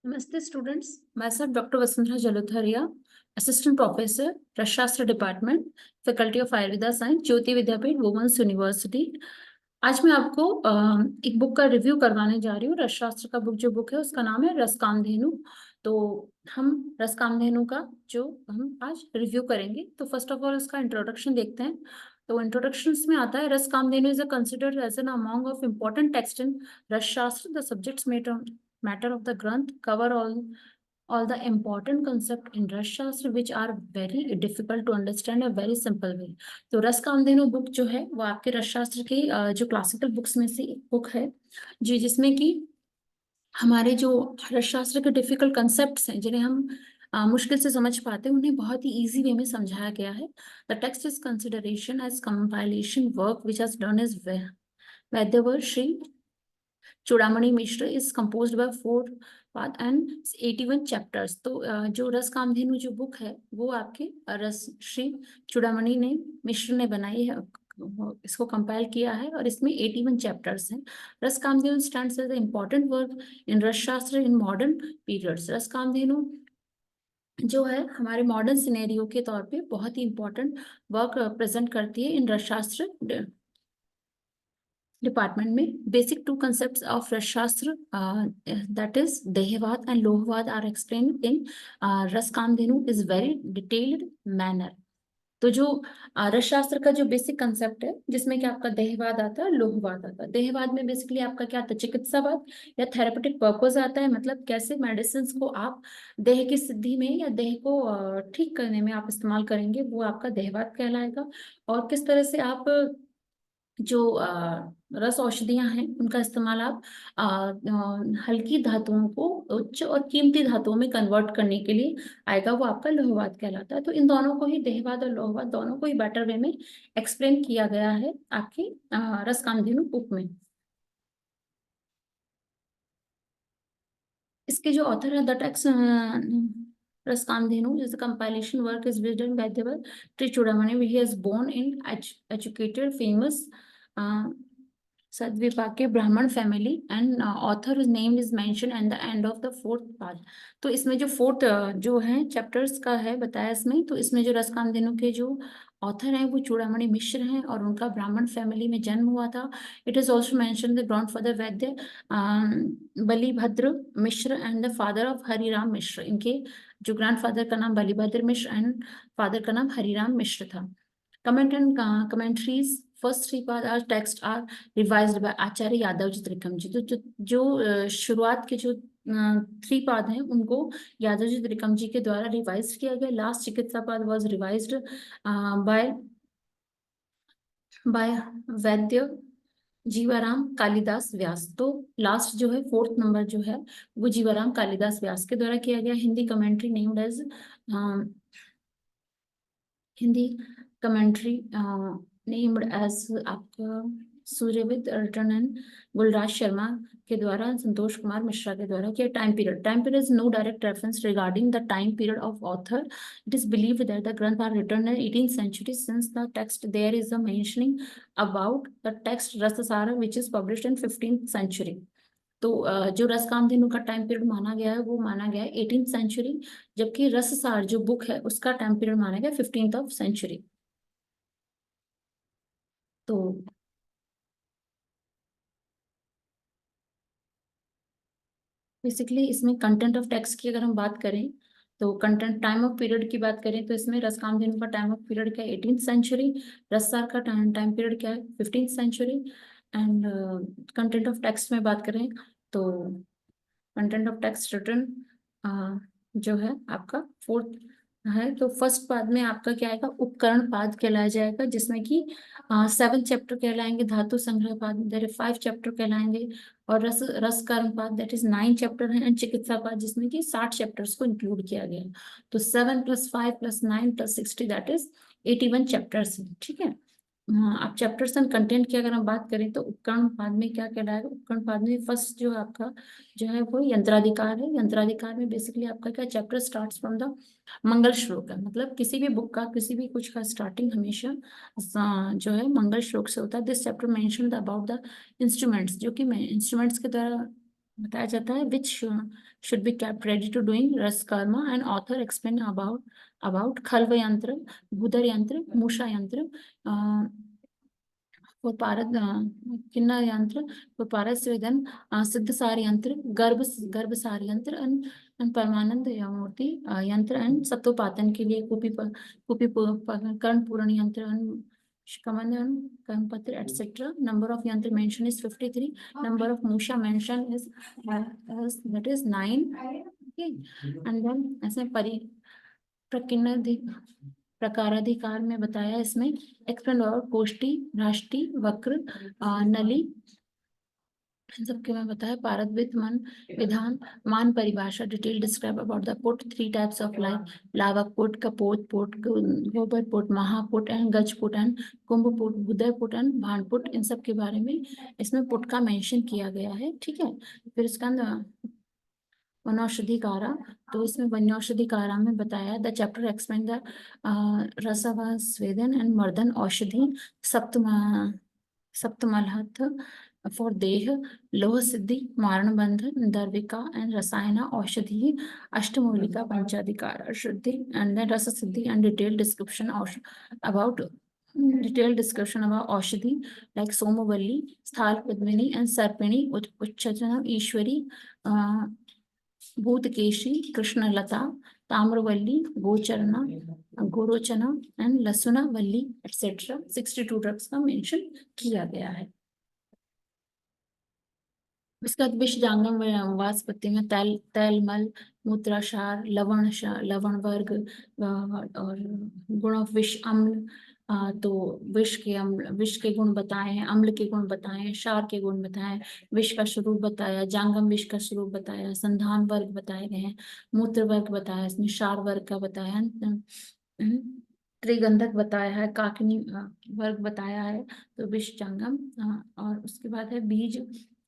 नमस्ते स्टूडेंट्स, मैं सब doctor Vasundhara Jalothariya, assistant professor Rasashastra department, faculty of Ayurveda science, Jyoti Vidyapeeth, women's university. आज मैं आपको एक बुक का रिव्यू करवाने जा रही हूँ। रसशास्त्र का बुक है उसका नाम है रसकामधेनु। तो हम रसकामधेनु का जो हम आज रिव्यू करेंगे, तो फर्स्ट ऑफ ऑल उसका इंट्रोडक्शन देखते हैं। तो इंट्रोडक्शन में आता है, Rasakamadhenu is considered as an among of important text in Rasashastra. The subjects matter of the granth cover all the important concept in रस शास्त्र which are very difficult to understand a very simple way। तो रस Kamdhenu book जो है वो आपके रस शास्त्र की जो क्लासिकल बुक्स में से एक बुक है, जी, जिसमें कि हमारे जो रस शास्त्र के डिफिकल्ट कंसेप्ट्स हैं जिन्हें हम मुश्किल से समझ पाते हैं, उन्हें बहुत ही इजी वे में समझाया गया है। The text is consideration as compilation work which has done as Vaidyavar Shri Chudamani Mishra is composed by 4 part and 81 chapters. तो जो रस कामधेनु जो बुक है वो आपके रस श्री चूड़ामणि ने मिश्र ने बनाई है, इसको कंपाइल किया है और इसमें 81 चैप्टर्स हैं। Rasa Kamadhenu stands as the important work in Rasa Shastra in modern periods. रस कामधेनु जो है हमारे मॉडर्न सिनेरियो के तौर पे बहुत ही इंपॉर्टेंट वर्क प्रेजेंट करती है इन रस शास्त्र डिपार्टमेंट में। Basic two concepts of Rasashastra that is Dehavada and Lohavada are explained in Rasa Kamadhenu is very detailed manner. तो जो रसशास्त्र का जो बेसिक कंसेप्ट है जिसमें कि आपका देहवाद आता है, लोहवाद आता है। देहवाद में बेसिकली आपका क्या आता है, चिकित्सावाद या थेरेपेटिक पर्पस आता है, मतलब कैसे मेडिसिन को आप देह की सिद्धि में या देह को ठीक करने में आप इस्तेमाल करेंगे, वो आपका देहवाद कहलाएगा। और किस तरह से आप जो रस औषधियां हैं उनका इस्तेमाल आप हल्की धातुओं को उच्च और कीमती धातुओं में कन्वर्ट करने के लिए आएगा, वो आपका लोहवाद कहलाता है। तो इन दोनों को ही, देहवाद और लोहवाद दोनों को ही बेटर वे में एक्सप्लेन किया गया है आपकी रस कामधेनु बुक में। इसके जो ऑथर है, the text Rasa Kamadhenu is compilation work is written by देवर Shri Chudamani. He is born in educated famous सद्विपाके Brahmin family and author name is mention and the end of the 4th part. तो इसमें जो 4th जो है चैप्टर्स का है बताया इसमें। तो इसमें जो रस कामधेनु के जो ऑथर हैं वो चूड़ामणि मिश्र हैं और उनका ब्राह्मण फैमिली में जन्म हुआ था। It is also mention the grandfather Vaidya Balibhadra Mishra and the father of Hariram Mishra. इनके जो ग्रैंडफादर का नाम बलिभद्र मिश्र एंड फादर का नाम हरिराम मिश्र था। Comment and commentaries, first 3 part are text are revised by Acharya Yadav ji Trikam ji. तो जो शुरुआत के जो 3 पाद हैं उनको यादव जी त्रिकम जी के द्वारा रिवाइज किया गया। लास्ट चिकित्सा पाद वाज रिवाइज्ड बाय वैद्य जीवाराम कालिदास व्यास। तो लास्ट जो है 4th नंबर जो है वो जीवाराम कालिदास व्यास के द्वारा किया गया। Hindi commentary named as Hindi commentary named as आपका सूर्यविद अर्टन गुलराज शर्मा के द्वारा, संतोष कुमार मिश्रा के द्वारा किया। Time period is no direct reference regarding the time period of author. It is believed that the granth are written in 18th century since the text there is a mentioning about the text रससार which is published in 15th century। तो जो रस कामधेनु का time period माना गया है वो माना गया है 18th सेंचुरी, जबकि रससार जो बुक है उसका टाइम पीरियड माना गया 15th century। तो बेसिकली इसमें कंटेंट ऑफ टेक्स्ट की अगर हम बात करें तो कंटेंट टाइम ऑफ पीरियड की बात करें तो इसमें रस कामधेनु का टाइम ऑफ पीरियड क्या है 18th सेंचुरी, रससार का टाइम पीरियड क्या है 15th century. And content of text में बात करें तो कंटेंट ऑफ टेक्स्ट रिटन जो है आपका 4th है। तो फर्स्ट पाद में आपका क्या आएगा, उपकरण पाद कहलाया जाएगा, जिसमें कि 7 चैप्टर कहलाएंगे। धातु संग्रह पाद देयर 5 चैप्टर कहलाएंगे और रस कर्म पाद दैट इज 9 चैप्टर है। एंड चिकित्सा पाद जिसमें कि 60 चैप्टर्स को इंक्लूड किया गया है। तो 7 + 5 + 9 + 60 दैट इज 81 चैप्टर्स है। ठीक है। आप चैप्टर्स एंड कंटेंट की अगर हम बात करें तो उपकरण पाद में क्या कहलाएगा, उपकरण पाद में फर्स्ट जो आपका जो है वो यंत्राधिकार है। यंत्राधिकार में बेसिकली आपका क्या चैप्टर स्टार्ट्स फ्रॉम द मंगल श्लोक है, मतलब किसी भी बुक का किसी भी कुछ का स्टार्टिंग हमेशा जो है मंगल श्लोक से होता है। This chapter mention about the instruments, जो कि इंस्ट्रूमेंट्स के द्वारा बताया जाता है which should be kept ready to doing rasa karma, and author explain about khalva yantra, bhudhar यंत्र, मूषा यंत्र, वो पारद किन्नर यंत्र, वो पारद स्वेदन, सिद्ध सार यंत्र, गर्भ सार यंत्र, एंड परमानंद मूर्ति यंत्र, एंड सत्वपातन के लिए कर्ण पूरण यंत्र, एंड कमंड karmapatra etcetera. Number of yantra mentioned is 53. Number of musha mentioned is that is 9. Okay, and then ऐसे प्रकाराधिकार में बताया इसमें एक्सप्लेन और कोष्टी, राष्टी, वक्र, नली, इन सबके में बताया पारदवित, मन, विधान, मान, परिभाषा, detail describe about the puta, 3 types of life, lavak puta, kapot puta, gobar puta, mahaputa and gaj puta, and kumbh puta, बुदय पुट एंड भान पुट. इन सब के बारे में इसमें पुट का मेंशन किया गया है. ठीक है, फिर इसका वनौषधि कारा, तो इसमें वनौषधि कारा में बताया द चैप्टर एक्सप्लेन द रसवा स्वेदन एंड मर्दन औषधि, सप्तमलहथ फॉर देह, लोह सिद्धि, मारण बंधन, दर्विका एंड रसायना औषधि, अष्टमूलिका, पंचाधिकार शुद्धि, and then rasa siddhi, and detail description about aushadhi like somavalli, sthal padmini and sarpini, uchchajana, ishwari, bhutkeshi, krishnalata, tamravalli, gocharana, gorochana and lasuna valli etcetera. 62 drugs का मेंशन किया गया है. इसका विष जांगम वासपत्ति में तैलमल, मूत्राक्षार, लवण वर्ग, और गुण ऑफ विष अम्ल. तो विष के गुण बताए हैं, अम्ल के गुण बताए हैं, क्षार के गुण बताए, विष का स्वरूप बताया, जांगम विष का स्वरूप बताया, संधान वर्ग बताए गए हैं, मूत्र वर्ग बताया, इसमें क्षार वर्ग का बताया है, त्रिगंधक बताया है, काकनी वर्ग बताया है. तो विष जांगम, और उसके बाद है बीज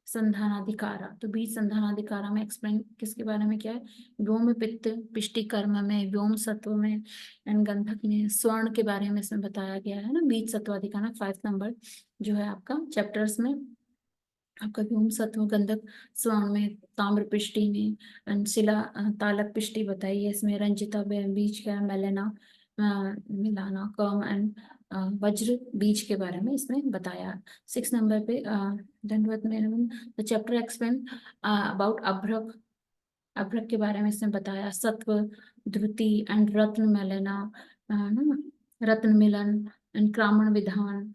संधानाधिकारा. तो बीज संधानाधिकारा में एक्सप्लेन किसके बारे में क्या है, व्योम पित्त पिष्टि कर्म में, व्योम सत्व में, एंड गंधक में, स्वर्ण के बारे में इसमें बताया गया है ना. बीज सत्वाधिकारा 5 नंबर जो है आपका चैप्टर्स में, आपका व्योम सत्व, गंधक, स्वर्ण में, ताम्र पिष्टि में, एंड शिला तालक पिष्टि बताई है इसमें, रंजिता बीज का, मेलेना, मिलाना, कर्म, एंड वज्र बीज के बारे में इसमें बताया. 6 नंबर पे दंडवत में द चैप्टर एक्सप्लेन अबाउट अभ्रक के बारे में इसमें बताया, satva, dhruti and ratna melana, ratna milan and kraman vidhan,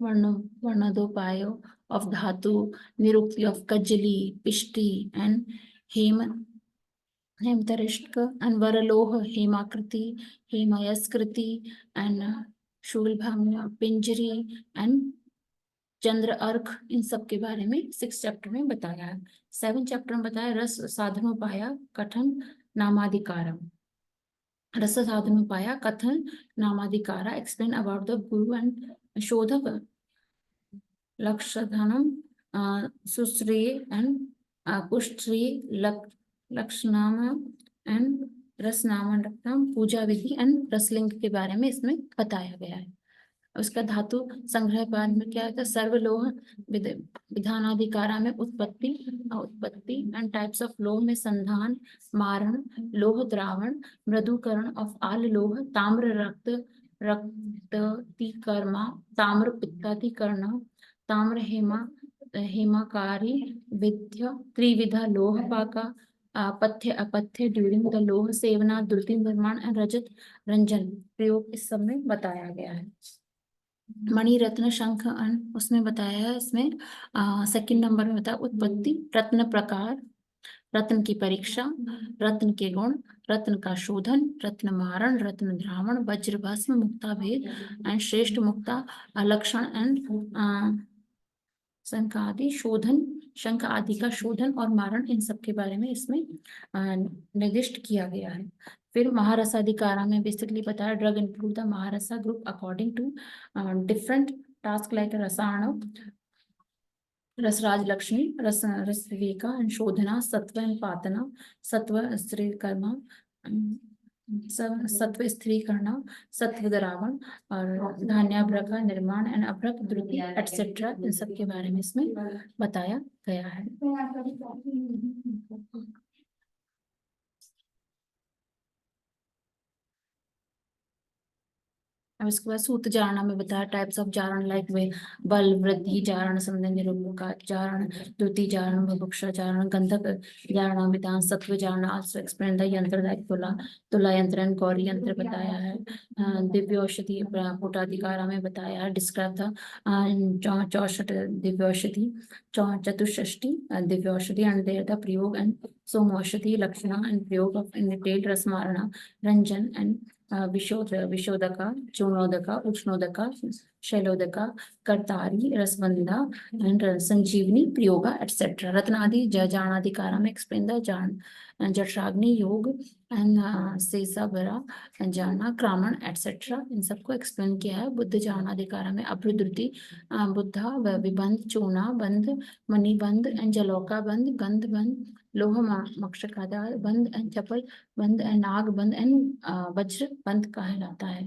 varnopaya of dhatu, nirukti of kajali, pishti and hematarishk, and varaloha, hemakriti, hemayaskriti, and shoolbhang, pinjari and chandra ark. इन सब के बारे में 6 चैप्टर में बताया है. 7 चैप्टर में बताया रस साधनोपाया कथन नामाधिकारम. Rasa sadhanopaya kathan namadhikara explain about the guru and shodhak, lakshadhanam, sushreya and kushthashreya, lakshanam and rasanaman ratnam, puja vidhi and rasaling के बारे में इसमें बताया गया है. उसका धातु संग्रह बाद में क्या है, सर्वलोह विधानाधिकारा में उत्पत्ति एंड टाइप्स ऑफ लोह में संधान, मारण, लोह द्रावण, मृदुकरण ऑफ आल लोह, ताम्र रक्ततिकर्मा, ताम्र पित्ताधिकरण, ताम्र हेमाकारी, विद्य त्रिविधा लोह पाका, पथ्य अपथ्य ड्यूरिंग द लोह सेवना, द्रुति निर्माण एंड रजत रंजन प्रयोग इस सब में बताया गया है. मणि रत्न शंख उसमें बताया है. इसमें 2nd नंबर में बताया उत्पत्ति, रत्न प्रकार, रत्न की परीक्षा, रत्न के गुण, रत्न का शोधन, रत्न मारण, रत्न द्रावण, वज्र भस्म, मुक्ता भेद एंड श्रेष्ठ मुक्ता लक्षण, एंड शंख आदि शोधन, शंख आदि का शोधन और मारण, इन सब के बारे में इसमें निर्दिष्ट किया गया है. फिर महारसाधिकारा में बेसिकली बताया drug include the maharasa group according to different task like rasayan, rasaraj Lakshmi, रस विवेका एंड शोधना, सत्व एंड पातना, सत्व स्त्री कर्मा, सत्व स्त्रीकरण, सत्व द्रावण और धान्याभ्रक का निर्माण एंड अभ्रक द्रुति एटसेट्रा, इन सब के बारे में इसमें बताया गया है। अब इसके बाद सूत जारण में बताया टाइप्स ऑफ जारण लाइक वे बल, वृद्धि जारण, संबंध, निरूपक जारण, द्युति जारण, बुभुक्षा जारण, गंधक जारण, विधान, सत्व जारण। आल्सो एक्सप्लेन द यंत्र लाइक तुला यंत्र एंड गौरी यंत्र बताया है। दिव्य औषधि पुटाधिकारा में बताया है। डिस्क्राइब द 64 दिव्य औषधि, chatushshashti divya aushadhi and their the prayog and somaushadhi lakshan and prayog of in detail rasamarana, ranjan and vishodaka, churnodaka, ushnodaka, shailodaka, kartari, rasabandha and sanjivani, prayoga etcetera. Ratnadi janadhikara में एक्सप्लेन द जान, जठराग्नि योग एंड सेसाबरा जाना, क्रामण एटसेट्रा, इन सबको एक्सप्लेन किया है। बुद्ध जाणाधिकारा में अभ्रुद्रुति, बुद्धा, विबंध, चूना बंध, मणिबंध एंड जलौका बंध, गंध बंध, लोह मक्षकादा बंध एंड चपल बंध एंड नाग बंध एंड वज्र बंध कहलाता है।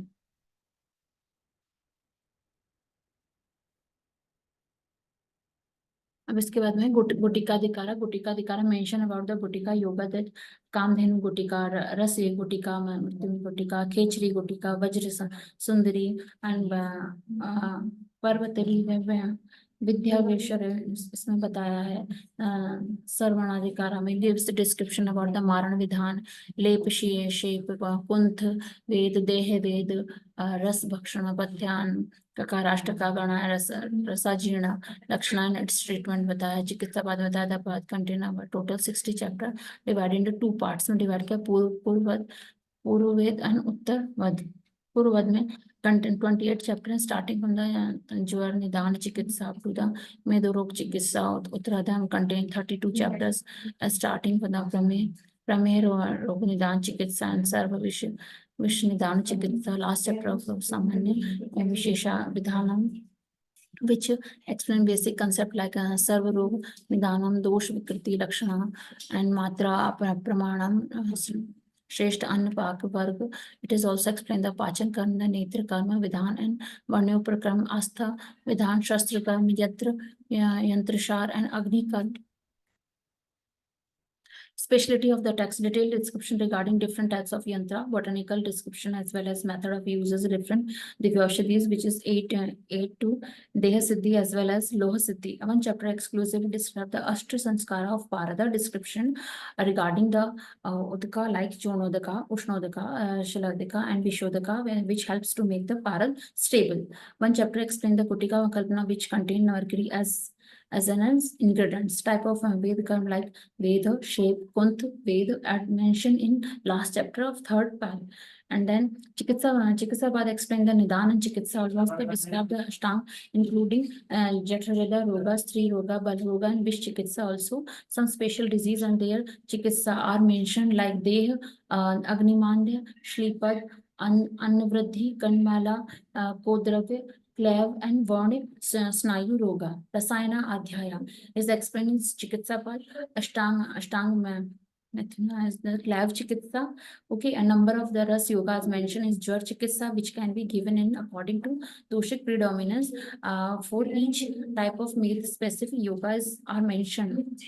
अब इसके बाद में gutikadhikara, gutikadhikara mention about the gutika yoga, that kamadhenu gutika, rasa gutika, Mrityunjay गुटिका, खेचरी गुटिका, वज्र सुंदरी एंड पर्वतरी विद्यावेश्वर, इसमें बताया है। सर्वणाधिकारा में गिव्स डिस्क्रिप्शन अबाउट द मारण विधान, लेप, शेप, कुंथ वेद, देह वेद, रस भक्षण, पथ्यान, ककाराष्टका, गणा, रसाजीर्ण, लक्षण एंड इट्स ट्रीटमेंट बताया। चिकित्सा बाद बताया था। बाद contain total 60 chapter divide into 2 parts में डिवाइड किया। पूर्ववेद एंड उत्तरवद। पूर्ववद में content 28 chapter starting from the jwar nidan chikitsa up to the medo rog chikitsa. Uttaradham contain 32 chapters starting from the prameh rog निदान चिकित्सा एंड सर्व विश्व निदान चिकित्सा। लास्ट चैप्टर ऑफ सामान्य विशेषा विधानम, which explain basic concept like सर्व रोग निदानम, दोष विकृति लक्षण and मात्रा प्रमाणम, श्रेष्ठ अन्न पाक वर्ग। It is also explained the पाचन कर्म, the नेत्र कर्म विधान and वर्णोपक्रम, आस्था विधान, शस्त्र कर्म, यंत्रसार and अग्नि कर्म। Specialty of the text, detailed description regarding different types of yantra, botanical description as well as method of uses, different divyaushadhis, which is 8 to Deha Siddhi as well as Loha Siddhi. One chapter exclusively describe the Ashtra Sanskara of Parada, description regarding the Udaka like Chonodaka, Ushnodaka, Shaladika and Vishodaka, which helps to make the Parad stable. One chapter explain the Kutika Kalpana, which contain mercury as an ingredients. Type of Ved कर्म like Veda, shape, Kunth, Ved, mentioned in last chapter of 3rd part. And then Chikitsa Bad explain the Nidan and Chikitsa, also they describe the Ashtang, including Jatarada Roga, Stri Roga, Bal Roga and Vish Chikitsa also. Some special disease and their Chikitsa are mentioned like Deh, Agnimandya, Shlipad, Annavriddhi, Kanmala, Kodravya, क्लेव and varnik snayu roga. रसायना अध्याय is explained in चिकित्सा पर। अष्टांग में is the क्लेव चिकित्सा। Okay, a number of the ras yogas mentioned is ज्वर चिकित्सा, which can be given in according to doshik predominance. For each type of male specific yogas are mentioned.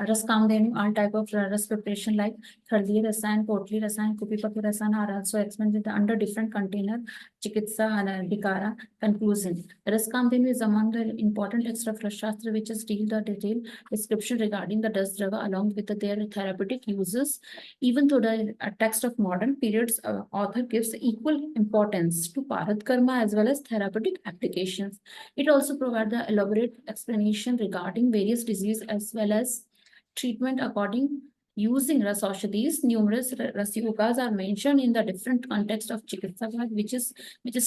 रस Kamdhenu, all type of ras preparation like Khardiya Rasayan, Potli Rasayan, Kupipaki Rasayan are also explained under different container. Chikitsa Dikara conclusion. Ras Kamdenu is among the important texts of Shastra which is deal the detailed description regarding the Das Drava along with their therapeutic uses. Even though the text of modern periods, author gives equal importance to Parad Karma as well as therapeutic applications. It also provides the elaborate explanation regarding various diseases as well as treatment according using ras aushadhis. Numerous ras yogas are mentioned in the different context of chikitsa, which is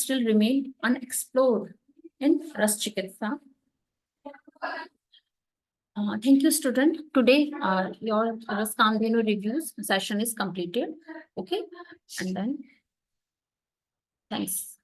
still remain unexplored in ras chikitsa. Thank you, student. Today, your ras kamdhenu reviews session is completed. Okay, and then thanks.